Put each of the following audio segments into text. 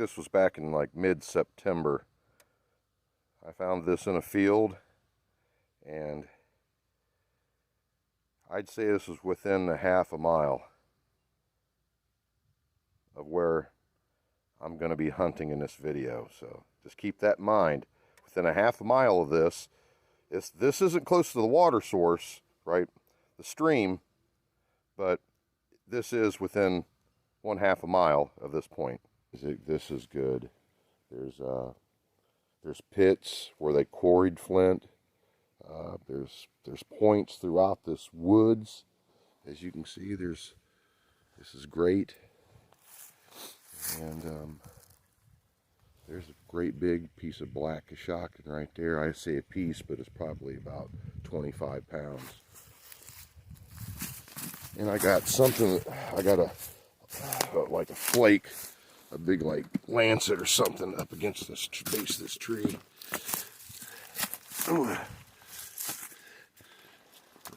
this was back in like mid-September. I found this in a field, and I'd say this was within a half a mile of where I'm going to be hunting in this video. So just keep that in mind. Within a half a mile of this, this isn't close to the water source, right? The stream, but this is within 1/2 a mile of this point. This is good. There's pits where they quarried flint. There's points throughout this woods. As you can see, this is great. And there's a great big piece of black Ashockin right there. I say a piece, but it's probably about 25 pounds. And I got something, I got like a flake, a big like lancet or something up against this base of this tree. Ooh.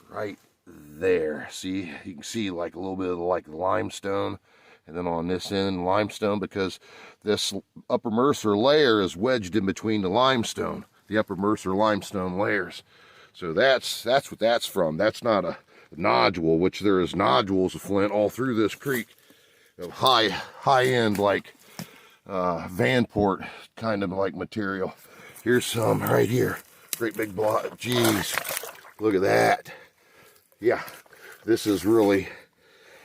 Right there. See, you can see like a little bit of like limestone, and then on this end limestone, because this upper Mercer layer is wedged in between the limestone, the upper Mercer limestone layers. So that's what that's from. That's not a nodule, which there is nodules of flint all through this creek of high end like Vanport kind of like material. Here's some right here, great big block. Jeez, look at that. Yeah, this is really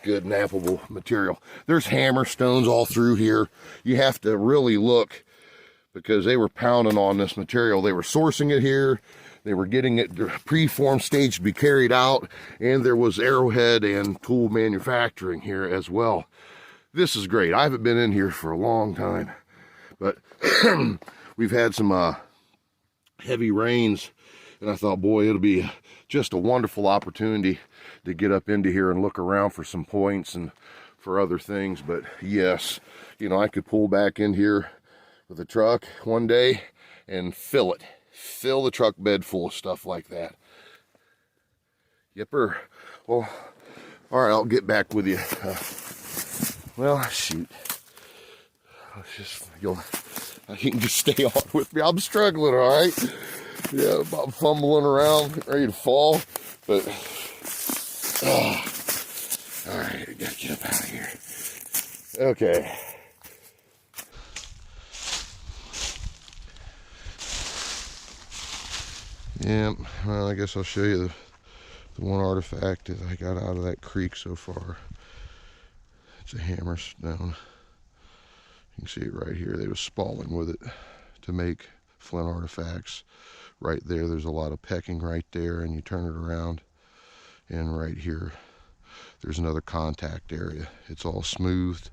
good nappable material. There's hammerstones all through here. You have to really look, because they were pounding on this material. They were sourcing it here. They were getting it preformed stage to be carried out, and there was Arrowhead and tool manufacturing here as well. This is great. I haven't been in here for a long time, but we've had some heavy rains, and I thought, boy, it'll be just a wonderful opportunity to get up into here and look around for some points and for other things. But yes, you know, I could pull back in here with a truck one day and fill the truck bed full of stuff like that. Yepper. Well, all right, I'll get back with you. Well, shoot. You can just stay on with me. I'm struggling, all right? Yeah, about fumbling around, ready to fall, but all right, I gotta get up out of here. Okay. Yeah, well, I guess I'll show you the one artifact that I got out of that creek so far. It's a hammerstone. You can see it right here. They was spalling with it to make flint artifacts. Right there, there's a lot of pecking right there, and you turn it around, and right here, there's another contact area. It's all smoothed.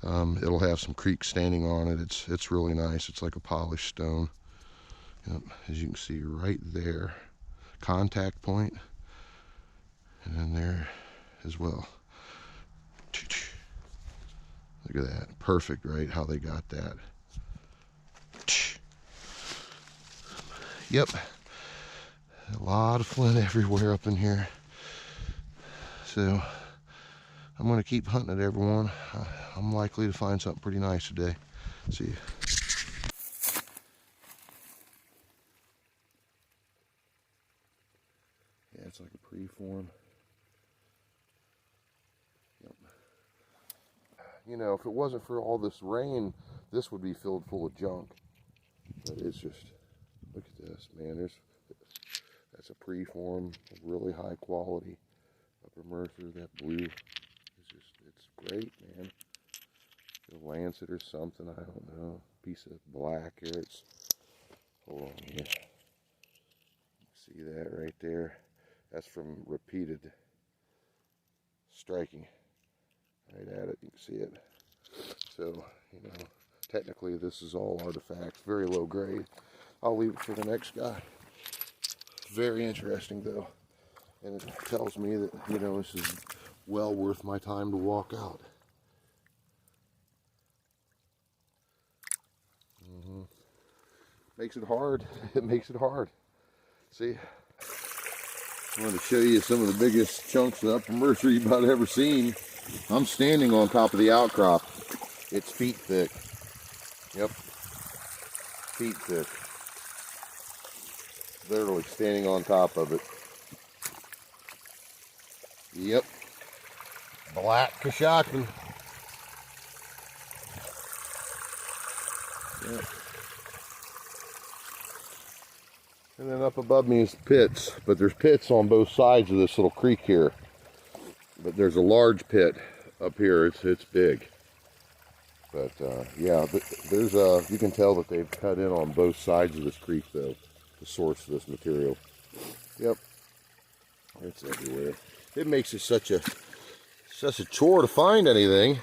It'll have some creek standing on it. It's really nice. It's like a polished stone. Yep, as you can see right there, contact point, and then there as well. Look at that, perfect, right? How they got that. Yep, a lot of flint everywhere up in here. So I'm going to keep hunting it, everyone. I'm likely to find something pretty nice today. See you. Yeah, it's like a preform. Yep. You know, if it wasn't for all this rain, this would be filled full of junk. But it's just, look at this, man. That's a preform, really high quality. Upper Mercer, that blue, it's great, man. A lancet or something, I don't know. Piece of black here. Hold on here. See that right there? That's from repeated striking. Right at it, you can see it. So, you know, technically this is all artifacts, very low grade. I'll leave it for the next guy. Very interesting though. And it tells me that, you know, this is well worth my time to walk out. Makes it hard. It makes it hard. See, I want to show you some of the biggest chunks of upper Mercer you've about ever seen. I'm standing on top of the outcrop. It's feet thick. Yep. Feet thick. Literally standing on top of it. Yep. Black Kashakin. Yep. And then up above me is pits, but there's pits on both sides of this little creek here. But there's a large pit up here. It's big. But yeah, there's you can tell that they've cut in on both sides of this creek though, to source this material. Yep, it's everywhere. It makes it such a chore to find anything.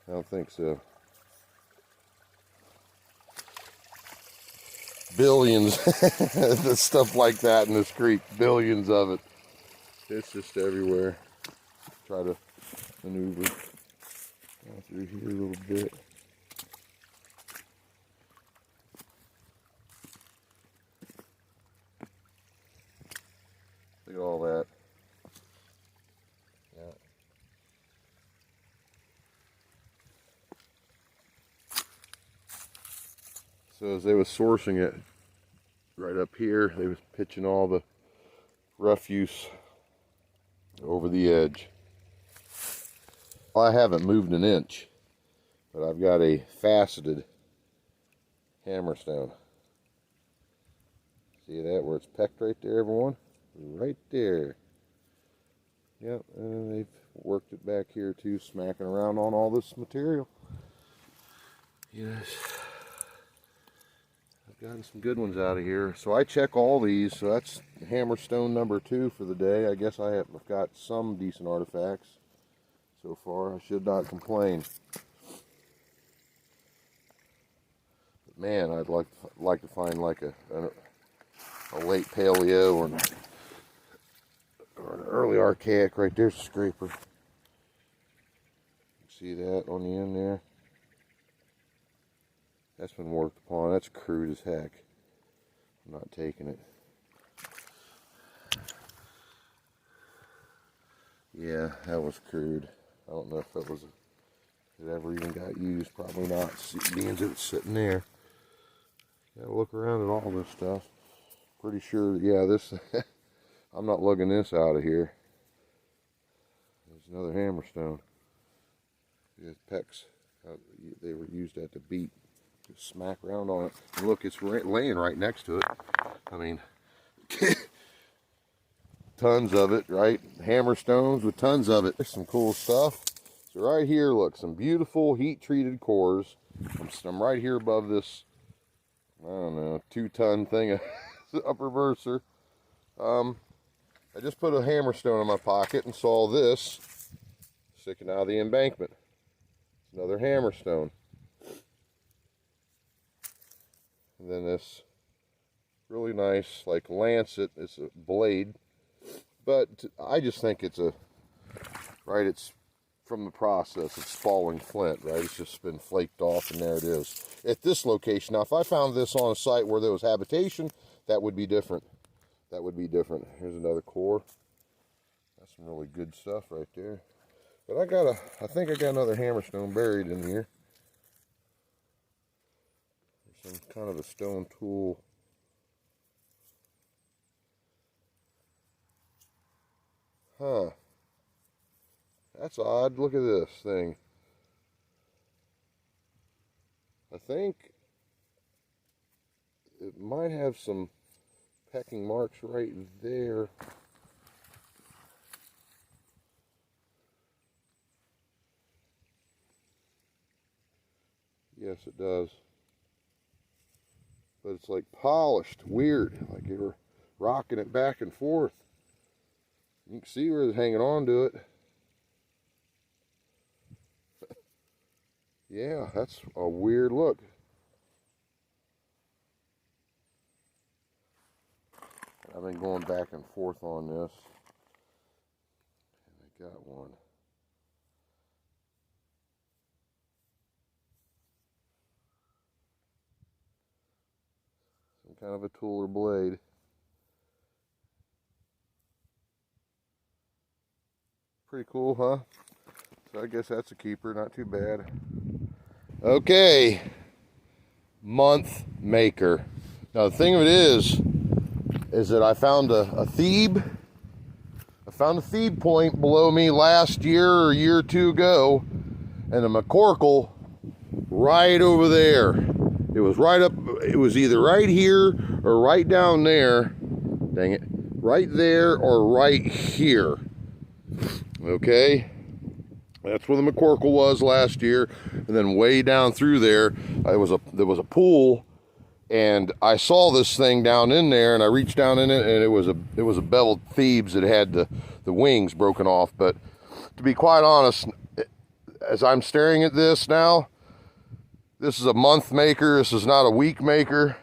I don't think so. Billions of stuff like that in this creek. Billions of it. It's just everywhere. Try to maneuver through here a little bit. Look at all that. Yeah. So as they was sourcing it right up here, they was pitching all the refuse over the edge. Well, I haven't moved an inch, but I've got a faceted hammerstone. See that where it's pecked right there, everyone? Right there. Yep, and they've worked it back here too, smacking around on all this material. Yes. I've gotten some good ones out of here. So I check all these, so that's hammerstone number 2 for the day. I guess I've got some decent artifacts so far. I should not complain. But man, I'd like to find like a late paleo or an early archaic. Right there's a scraper. See that on the end there? That's been worked upon. That's crude as heck. I'm not taking it. Yeah, that was crude. I don't know if it ever even got used. Probably not, being that it's sitting there. Gotta look around at all this stuff. Pretty sure, yeah, this, I'm not lugging this out of here. There's another hammerstone. It pecks. They were used at the beat. Just smack around on it. And look, it's laying right next to it. I mean, tons of it, right? Hammerstones with tons of it. There's some cool stuff. So right here, look, some beautiful heat-treated cores. I'm right here above this, I don't know, 2-ton thing of upper verser. I just put a hammerstone in my pocket and saw this sticking out of the embankment. It's another hammerstone. And then this really nice, like lancet, it's a blade. But I just think it's it's from the process, it's falling flint, right? It's just been flaked off and there it is. At this location, now if I found this on a site where there was habitation, that would be different. That would be different. Here's another core. That's some really good stuff right there. But I think I got another hammerstone buried in here. There's some kind of a stone tool. Huh. That's odd. Look at this thing. I think it might have some pecking marks right there. Yes, it does. But it's like polished, weird, like they were rocking it back and forth. You can see where it's hanging on to it. Yeah, that's a weird look. I've been going back and forth on this. And I got one. Some kind of a tool or blade. Pretty cool, huh? So I guess that's a keeper, not too bad. Okay, month maker. Now the thing of it is that I found a thebe. I found a thebe point below me last year or a year or two ago, and a McCorkle right over there. It was right up, it was either right here or right down there. Dang it. Right there or right here. Okay. That's where the McCorkle was last year. And then way down through there, there was a pool, and I saw this thing down in there, and I reached down in it, and it was a beveled thebes that had the wings broken off. But to be quite honest, as I'm staring at this now, this is a month maker. This is not a week maker.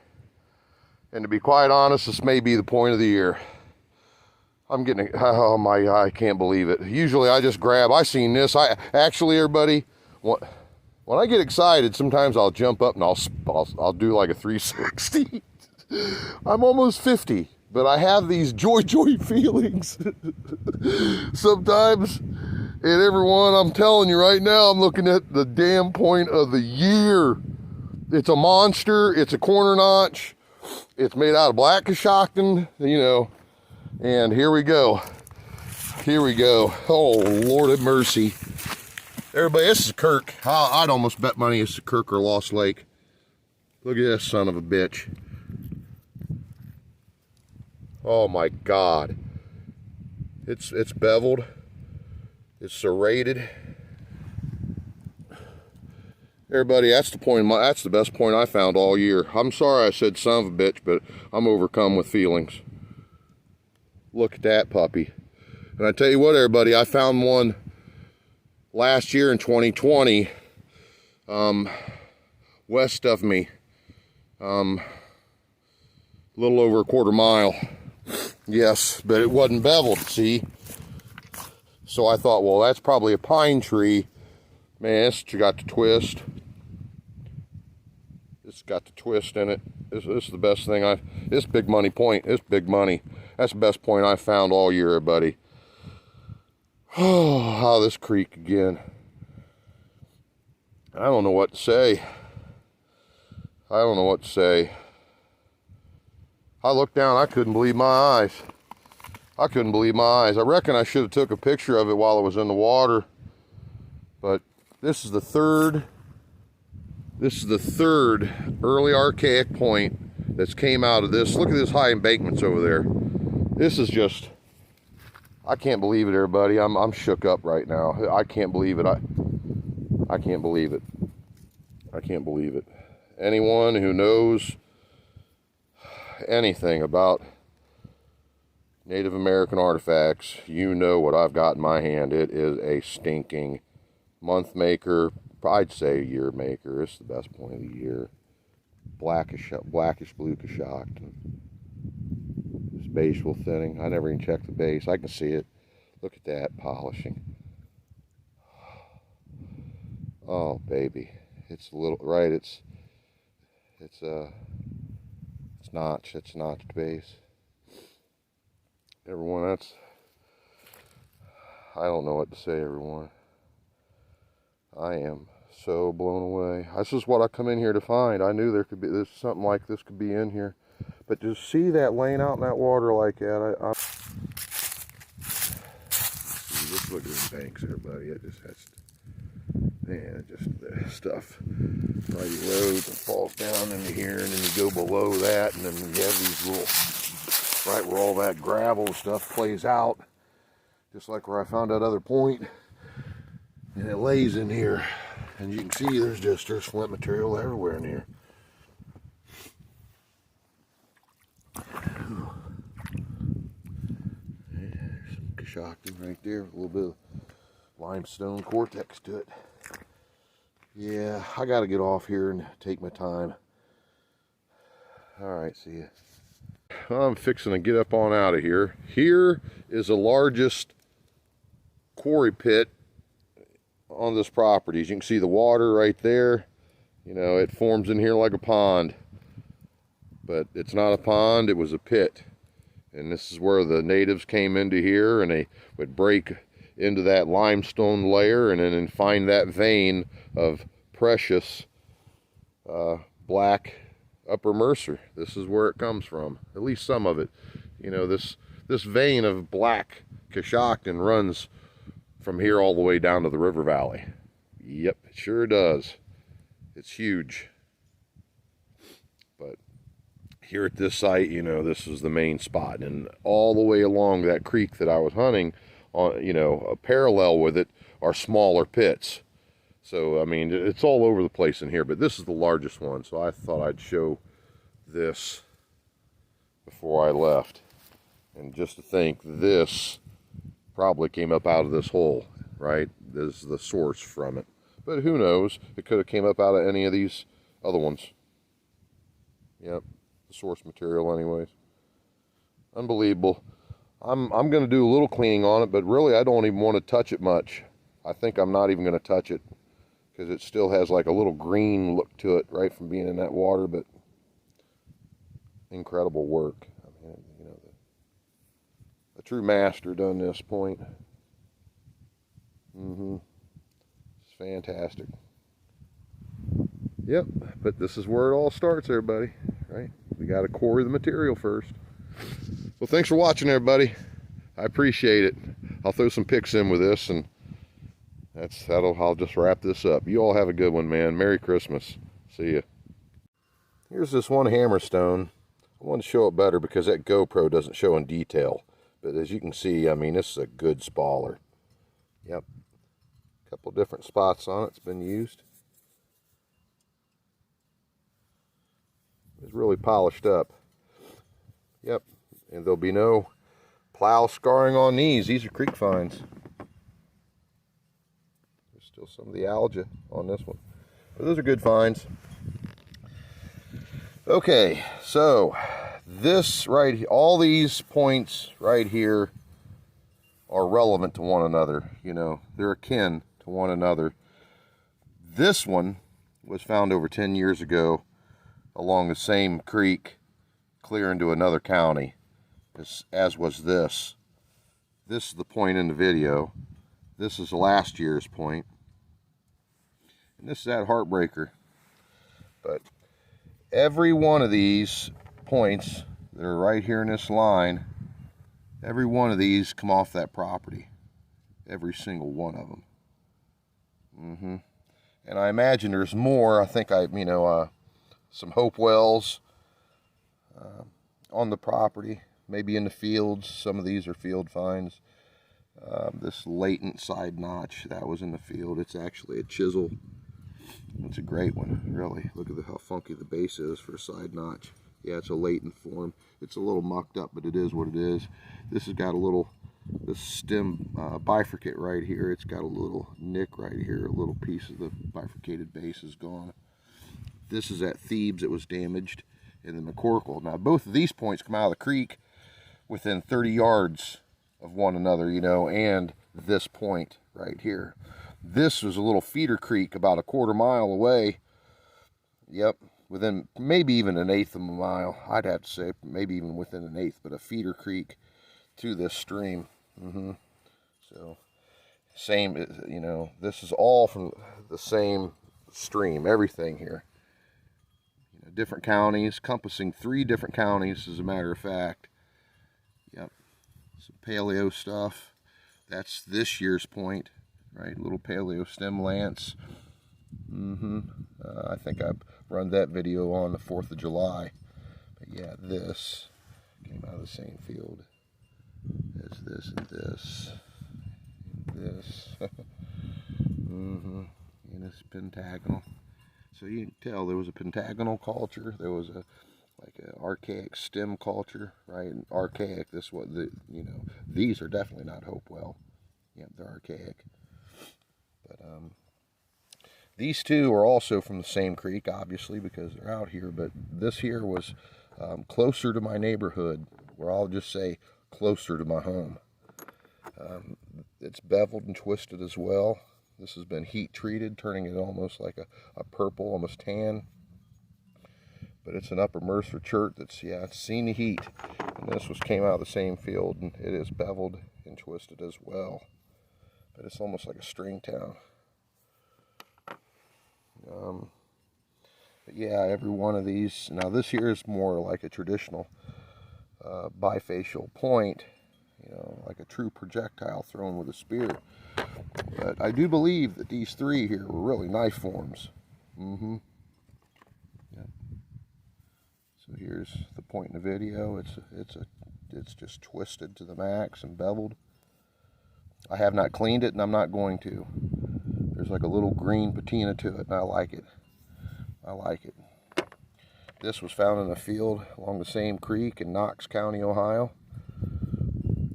And to be quite honest, this may be the point of the year. I'm getting, oh my God, I can't believe it. Usually I just grab, I seen this. Actually, everybody, when I get excited, sometimes I'll jump up and I'll do like a 360. I'm almost 50, but I have these joy feelings. Sometimes, and everyone, I'm telling you right now, I'm looking at the damn point of the year. It's a monster. It's a corner notch. It's made out of black Coshocton, you know. And here we go. Here we go. Oh, Lord have mercy. Everybody, this is Kirk. I'd almost bet money it's a Kirk or Lost Lake. Look at this son of a bitch. Oh my God. It's beveled. It's serrated. Everybody, that's the best point I found all year. I'm sorry I said son of a bitch, but I'm overcome with feelings. Look at that puppy. And I tell you what, everybody, I found one last year in 2020, west of me, a little over a quarter mile. Yes, but it wasn't beveled, see? So I thought, well, that's probably a pine tree. Man, it's got the twist. It's got the twist in it. This is the best thing this big money point. It's big money. That's the best point I found all year, everybody. Oh, this creek again. I don't know what to say. I don't know what to say. I looked down, I couldn't believe my eyes. I couldn't believe my eyes. I reckon I should have took a picture of it while it was in the water. But this is the third early archaic point that's came out of this. Look at this high embankments over there. This is just, I can't believe it, everybody. I'm shook up right now. I can't believe it. I can't believe it. I can't believe it. Anyone who knows anything about Native American artifacts, you know what I've got in my hand. It is a stinking month maker. I'd say year maker. It's the best point of the year. Blackish blue Coshocton. Base will thinning. I never even checked the base. I can see it. Look at that polishing. Oh baby, it's a little right. It's notched. It's notched base. Everyone, I don't know what to say. Everyone, I am so blown away. This is what I come in here to find. I knew there's something like this could be in here. But to see that laying out in that water like that, just look at these banks, everybody. It just has, man, the stuff right erodes and falls down into here, and then you go below that, and then you have these little, right where all that gravel stuff plays out, just like where I found that other point, and it lays in here, and you can see there's flint material everywhere in here. Coshocton right there, with a little bit of limestone cortex to it. Yeah, I got to get off here and take my time. All right, see ya. I'm fixing to get up on out of here. Here is the largest quarry pit on this property. As you can see the water right there. You know, it forms in here like a pond. but it's not a pond, it was a pit. And this is where the natives came into here, and they would break into that limestone layer and then find that vein of precious black upper Mercer. This is where it comes from, at least some of it. You know, this vein of black Coshocton runs from here all the way down to the river valley. Yep, it sure does. It's huge. But here at this site, you know, this is the main spot, and all the way along that creek that I was hunting on, you know, parallel with it are smaller pits. So I mean, it's all over the place in here, but this is the largest one, so I thought I'd show this before I left. And just to think, this probably came up out of this hole, right? This is the source from it, but who knows, it could have came up out of any of these other ones. Yep, the source material anyways. Unbelievable. I'm going to do a little cleaning on it, but really I don't even want to touch it much. I think I'm not even going to touch it because it still has like a little green look to it right from being in that water, but incredible work. I mean, you know, a true master done this point. It's fantastic. Yep, but this is where it all starts, everybody, right? We got to quarry the material first. Well, thanks for watching, everybody. I appreciate it. I'll throw some pics in with this, and I'll just wrap this up. You all have a good one, man. Merry Christmas. See ya. Here's this one hammerstone. I want to show it better because that GoPro doesn't show in detail. But as you can see, I mean, this is a good spaller. Yep. A couple different spots on it. It's been used. It's really polished up. Yep. And there'll be no plow scarring on these. These are creek finds. There's still some of the algae on this one. But those are good finds. Okay, so this right, all these points right here are relevant to one another. You know, they're akin to one another. This one was found over 10 years ago along the same creek, clear into another county, as was this. This is the point in the video. This is last year's point. And this is that heartbreaker. But every one of these points that are right here in this line, every one of these come off that property. Every single one of them. And I imagine there's more. I think some hope wells on the property, maybe in the fields. Some of these are field finds. This latent side notch, that was in the field. It's actually a chisel. It's a great one, really. Look at how funky the base is for a side notch. Yeah, it's a latent form. It's a little mucked up, but it is what it is. This has got a little, the stem bifurcate right here. It's got a little nick right here. A little piece of the bifurcated base is gone. This is at Thebes. It was damaged in the McCorkle. Now, both of these points come out of the creek within 30 yards of one another, you know, and this point right here. This was a little feeder creek about a quarter mile away. Yep, within maybe even an eighth of a mile. I'd have to say maybe even within an eighth, but a feeder creek to this stream. So same, you know, this is all from the same stream, everything here. You know, different counties, encompassing 3 different counties, as a matter of fact. Yep, some paleo stuff. That's this year's point. Right, little paleo stem lance. I think I run that video on the 4th of July. But yeah, this came out of the same field as this and this. And this. And it's pentagonal. So you can tell there was a pentagonal culture. There was a like an archaic stem culture, right? And archaic. This what the these are definitely not Hopewell. Yep, they're archaic. But these two are also from the same creek, obviously, because they're out here. But this here was closer to my neighborhood, or I'll just say closer to my home. It's beveled and twisted as well. This has been heat treated, turning it almost like a purple, almost tan. But it's an Upper Mercer chert that's, yeah, it's seen the heat. And this came out of the same field, and it is beveled and twisted as well. But it's almost like a string town. But yeah, every one of these, now this here is more like a traditional bifacial point, you know, like a true projectile thrown with a spear. But I do believe that these three here were really knife forms. Yep. So here's the point in the video. It's just twisted to the max and beveled. I have not cleaned it, and I'm not going to. There's like a little green patina to it, and I like it. I like it. This was found in a field along the same creek in Knox County, Ohio.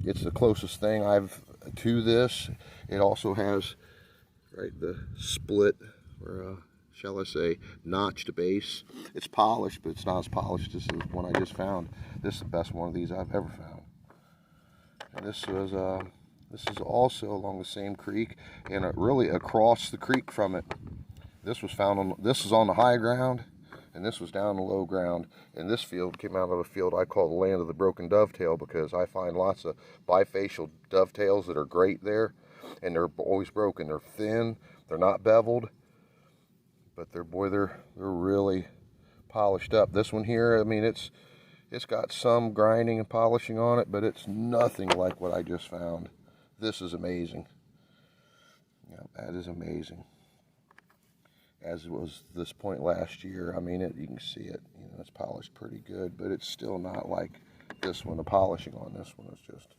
It's the closest thing I've to this. It also has, right, the split, or shall I say, notched base. It's polished, but it's not as polished as the one I just found. This is the best one of these I've ever found. And this is also along the same creek, and really across the creek from it. This was found on, this is on the high ground, and this was down the low ground. And this field came out of a field I call the land of the broken dovetail, because I find lots of bifacial dovetails that are great there, and they're always broken. They're thin, they're not beveled, but they're really polished up. This one here, I mean, it's got some grinding and polishing on it, but it's nothing like what I just found. This is amazing. Yeah, that is amazing. As was this point last year. I mean, you can see it. You know, it's polished pretty good, but it's still not like this one. The polishing on this one is just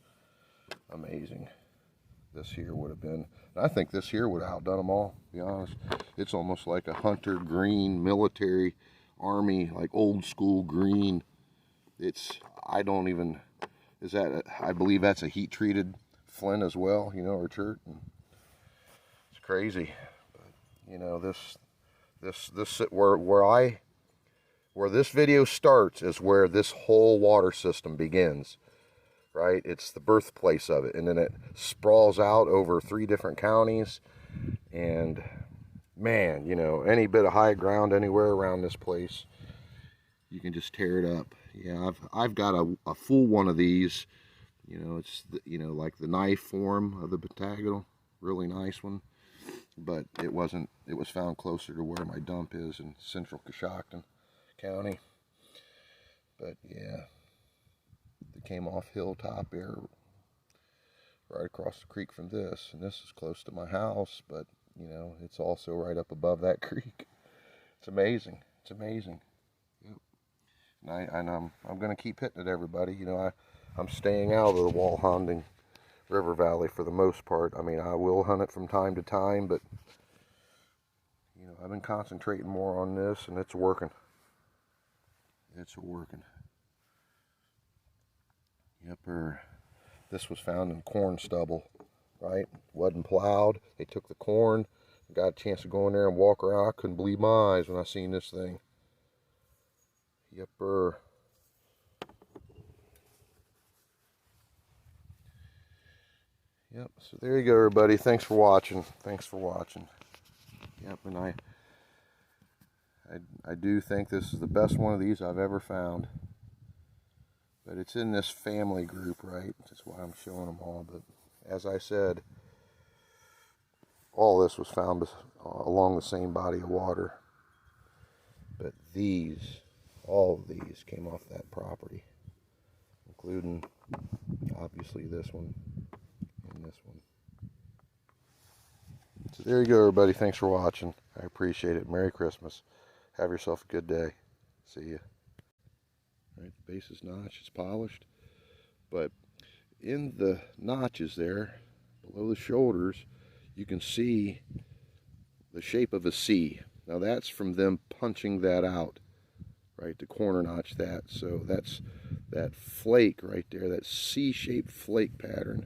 amazing. This here would have been, I think this here would have outdone them all, to be honest. It's almost like a hunter green, military, army, like old school green. I don't even, I believe that's a heat treated flint as well, you know, or chert. And it's crazy. But, you know, where this video starts is where this whole water system begins, right? It's the birthplace of it, and then it sprawls out over 3 different counties. And man, you know, any bit of high ground anywhere around this place, you can just tear it up. Yeah, I've got a full one of these. You know, it's you know, like the knife form of the pentagonal, really nice one. But it was found closer to where my dump is in central Coshocton County. But yeah, it came off Hilltop there, right across the creek from this, and this is close to my house, but you know, it's also right up above that creek. It's amazing. It's amazing. Yep. And I'm going to keep hitting it, everybody. You know, I'm staying out of the wall hunting river valley for the most part. I mean, I will hunt it from time to time, but you know, I've been concentrating more on this, and it's working. It's working. Yep. This was found in corn stubble, right? Wasn't plowed. They took the corn. I got a chance to go in there and walk around. I couldn't believe my eyes when I seen this thing. Yep. Yep, so there you go, everybody. Thanks for watching. Thanks for watching. Yep, and I do think this is the best one of these I've ever found. But it's in this family group, right? That's why I'm showing them all. But as I said, all this was found along the same body of water. But all of these came off that property, including, obviously, this one. This one. So there you go, everybody. Thanks for watching. I appreciate it. Merry Christmas. Have yourself a good day. See ya. All right, the base is notched, it's polished, but in the notches there, below the shoulders, you can see the shape of a C. Now that's from them punching that out, right, to corner notch that. So that's that flake right there, that C-shaped flake pattern.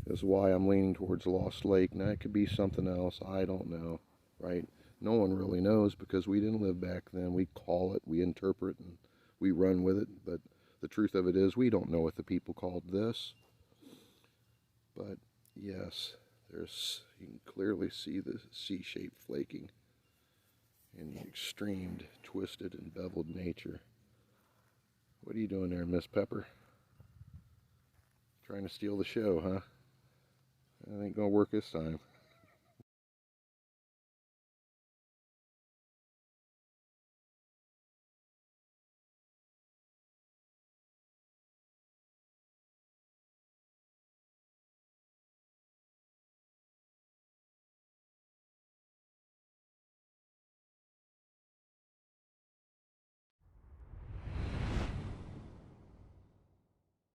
Is why I'm leaning towards Lost Lake. Now it could be something else, I don't know, right? No one really knows, because we didn't live back then. We call it, we interpret, and we run with it, but the truth of it is we don't know what the people called this. But yes, you can clearly see the C-shaped flaking. in the extreme twisted and beveled nature. What are you doing there, Miss Pepper? Trying to steal the show, huh? That ain't gonna work this time.